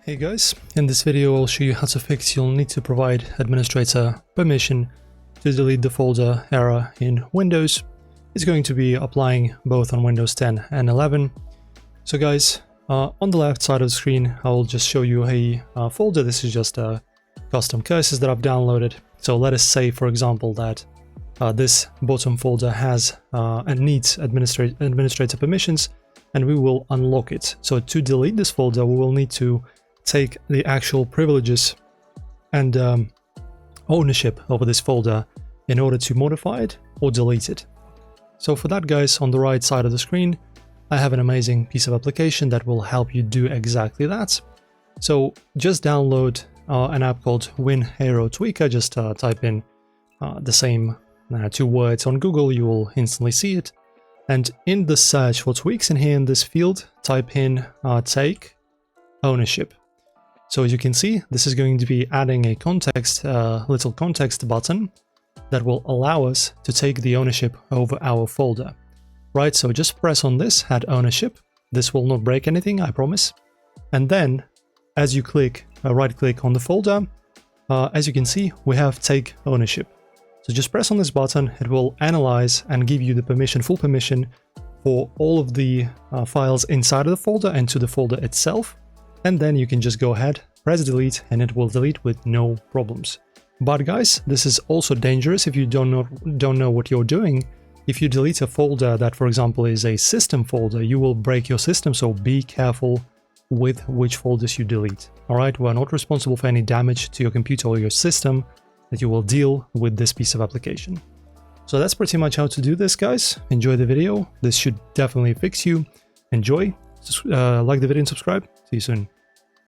Hey guys, in this video I'll show you how to fix you'll need to provide administrator permission to delete the folder error in Windows. It's going to be applying both on Windows 10 and 11. So guys, on the left side of the screen I'll just show you a folder. This is just custom curses that I've downloaded. So let us say, for example, that this bottom folder has and needs administrator permissions, and we will unlock it. So to delete this folder we will need to take the actual privileges and ownership over this folder in order to modify it or delete it. So for that, guys, on the right side of the screen I have an amazing piece of application that will help you do exactly that. So just download an app called WinAeroTweaker. Just type in the same two words on Google, you will instantly see it. And in the search for tweaks in here in this field, type in take ownership. So as you can see, this is going to be adding a context, little context button that will allow us to take the ownership over our folder. Right, so just press on this, add ownership. This will not break anything, I promise. And then, as you click, right click on the folder, as you can see, we have take ownership. So just press on this button, it will analyze and give you the permission, full permission for all of the files inside of the folder and to the folder itself. And then you can just go ahead, press delete, and it will delete with no problems. But guys, this is also dangerous if you don't know what you're doing. If you delete a folder that, for example, is a system folder, you will break your system, so be careful with which folders you delete. Alright, we're not responsible for any damage to your computer or your system that you will deal with this piece of application. So that's pretty much how to do this, guys. Enjoy the video. This should definitely fix you. Enjoy. Like the video and subscribe. See you soon.